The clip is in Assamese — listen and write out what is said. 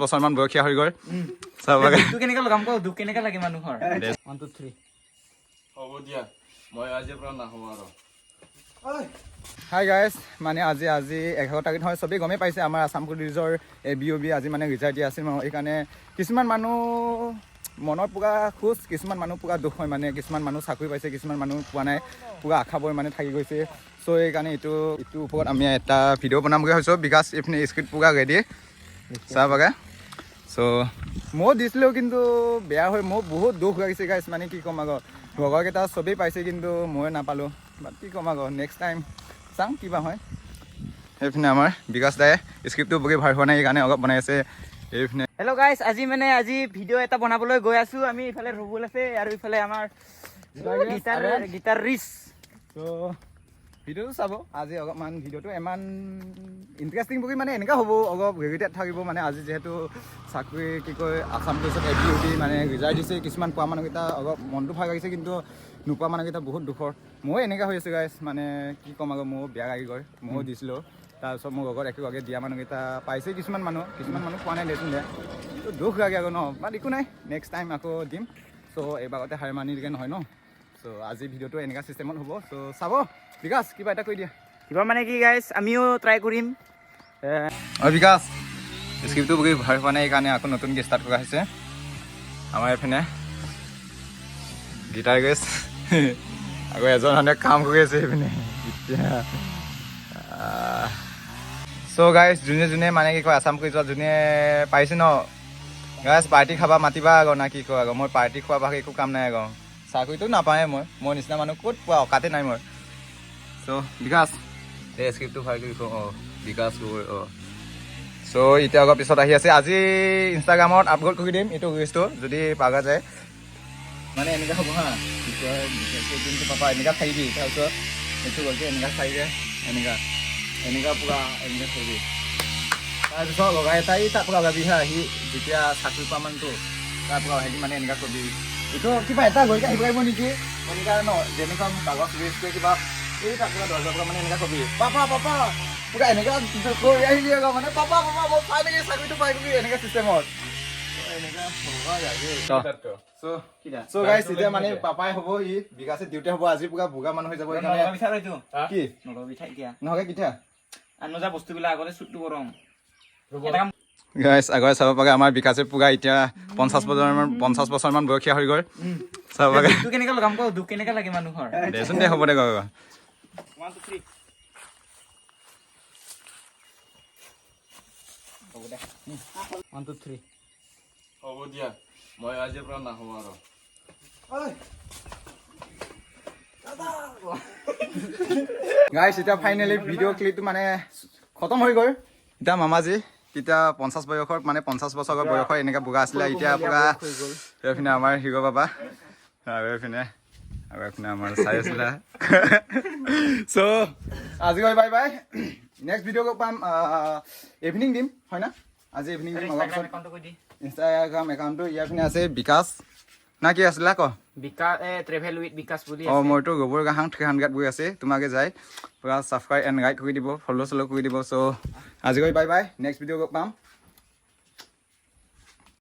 বছৰমান বয়সীয়া হৈ গ'ল চাবাগে দুখ কেনেকৈ লগাম কওঁ দুখ কেনেকৈ লাগে মানুহৰ 1 2 3 হ'ব দিয়া মই আজিৰ পৰা নাহোঁ আৰু হাই গাইজ মানে আজি 11 তাৰিখ হয় চবেই গমেই পাইছে আমাৰ আছাম পুলিচৰ BOB আজি মানে ৰিজাল্ট দিয়া আছিল সেইকাৰণে কিছুমান মানুহ মনৰ পুৰা খুচ কিছুমান মানুহ পুৰা দুখ হয় মানে কিছুমান মানুহ চাকৰি পাইছে কিছুমান মানুহ পোৱা নাই পুৰা আশাবোৰ মানে থাকি গৈছে চ' সেইকাৰণে এইটোৰ ওপৰত আমি এটা ভিডিঅ' বনামগৈ হৈছোঁ বিকাশ এইপিনে স্ক্ৰিপ্ট পুৰা ৰেডি চাবাগে চ' ময়ো দিছিলোঁ কিন্তু বেয়া হৈ মোৰ বহুত দুখ লাগিছে গাইজ মানে কি ক'ম আকৌ লগৰকেইটা চবেই পাইছে কিন্তু ময়ে নাপালোঁ বাট কি ক'ম আকৌ নেক্সট টাইম চাওঁ কিবা হয় সেইপিনে আমাৰ বিকাশ দায়ে স্ক্ৰিপ্টটো বগী ভাল হোৱা নাই সেইকাৰণে অলপ বনাই আছে এইপিনে হেল্ল' গাইজ আজি ভিডিঅ' এটা বনাবলৈ গৈ আছোঁ আমি ইফালে ৰুবুল আছে আৰু ইফালে আমাৰ গিটাৰ ৰিচ চ' ভিডিঅ'টো চাব আজি অলপমান ভিডিঅ'টো ইমান ইণ্টাৰেষ্টিং বুলি মানে এনেকুৱা হ'ব অলপ ৰিলেটেড থাকিব মানে আজি যিহেতু চাকৰি কি কয় আছাম পুলিচত BOB মানে ৰিজাল্ট দিছে কিছুমান পোৱা মানুহকেইটা অলপ মনটো ভাল লাগিছে কিন্তু নোপোৱা মানুহকেইটা বহুত দুখৰ ময়ো এনেকুৱা হৈ আছোঁ গাইজ মানে কি ক'ম আকৌ ময়ো বেয়া লাগি গ'ল ময়ো দিছিলোঁ তাৰপিছত মোৰ লগত একেলগে দিয়া মানুহকেইটা পাইছে কিছুমান মানুহ পোৱা নাই দেচোন দে ত' দুখ লাগে আকৌ ন বাট একো নাই নেক্সট টাইম আকৌ দিম চ' এইবাৰতে হাৰ মানিলগৈ নহয় ন চ' আজি ভিডিঅ'টো এনেকুৱা চিষ্টেমত হ'ব চ' চাব বিকাশ কিবা এটা কৈ দিয়া কিবা মানে কি গাইজ আমিও ট্ৰাই কৰিম বিকাশ স্ক্ৰিপ্টটো বগী ভাল হোৱা নাই সেইকাৰণে আকৌ নতুনকৈ ষ্টাৰ্ট কৰা হৈছে আমাৰ এইপিনে গীটাৰ গেছ আকৌ এজন মানুহে কাম কৰি আছে সেইপিনে এতিয়া চ' গাইজ যোনে মানে কি কয় আছাম পুলিচত যোনে পাইছে ন গাইজ পাৰ্টি খাবা মাতিবা আকৌ না কি কয় আকৌ মই পাৰ্টি খোৱা ভাগে একো কাম নাই আকৌ চাকৰিটো নাপায় মই নিচিনা মানুহ ক'ত পোৱা অকাতে নাই মই চ' বিকাশ এই স্ক্ৰিপ্টটো ভাল কৰি কওঁ বিকাশ চ' এতিয়া অলপ পিছত আহি আছে আজি ইনষ্টাগ্ৰামত আপলোড কৰি দিম এইটো ৰিলচটো যদি পাগা যায় মানে এনেকুৱা হ'ব হা কি কয় যোনটো পাপা এনেকুৱা থাকিবি তাৰপিছত এইটো গ'লকে এনেকুৱা চাইগে এনেকুৱা পুৰা এনেকুৱা থবি তাৰপিছত লগাই এটাই তাৰ পৰা লগাবি হা সি যেতিয়া চাকৰি পোৱা মানুহটো তাৰ পৰা আহি মানে এনেকুৱা কবি এইটো কিবা এটা গৈ আহিব পাৰিব নেকি এনেকুৱা ন যেনেকুৱা কাগজ ৰিলচ কৰি কিবা এই তাৰ পৰা দৰ্জাৰ পৰা মানে এনেকুৱা কবি পাপা পুৰা এনেকুৱা কৰি আহিবি আকৌ মানে পাপা মই পাই নেকি চাকৰিটো পাই নেকি এনেকুৱা চিষ্টেমত চ' গাইজ এতিয়া মানে পাপাই হ'ব ই বিকাশে ডিউটি হ'ব আজি পুৰা ভোগা মানুহ হৈ যাব কি নহ'লে কিঠা আনজা বস্তুবিলাক আগতে চুটটো গৰম গাইজ আগতে চাব পাগে আমাৰ বিকাশে পুৰা এতিয়া 50 বছৰমান বয়সীয়া হৈ গ'ল চাব পাগে দুখ কেনেকৈ লগাম কওঁ দুখ কেনেকৈ লাগে মানুহৰ দেচোন দে হ'ব দে গৈ 1 2 3 হ'ব দে 1 2 3 হ'ব দিয়া মই আজিৰ পৰা নাহোঁ আৰু গাইজ এতিয়া ফাইনেলি ভিডিঅ' ক্লিপটো মানে খতম হৈ গ'ল এতিয়া মামাজী তেতিয়া 50 বয়সৰ মানে 50 বছৰৰ বয়সৰ এনেকৈ বগা আছিলে এতিয়া পুৰা এইপিনে আমাৰ হিৰ' বাবা আৰু এইপিনে আমাৰ চাই আছিলে চ' আজি গৈ বাই বাই নেক্সট ভিডিঅ' পাম ইভিনিং দিম হয় না আজি ইভিনিং দিম অলপ ইনষ্টাগ্ৰাম একাউণ্টটো ইয়াৰ পিনে আছে বিকাশ না কি আছিলে ক বিকাশ ট্ৰেভেল উইথ বিকাশ বুলি মইতো গোবৰ গাহাং 300 গৈ আছে তোমাকে যাই পুৰা ছাবস্ক্ৰাইব এণ্ড লাইক কৰি দিব ফ'ল' কৰি দিব চ' আজি গৈ বাই বাই নেক্সট ভিডিঅ' পাম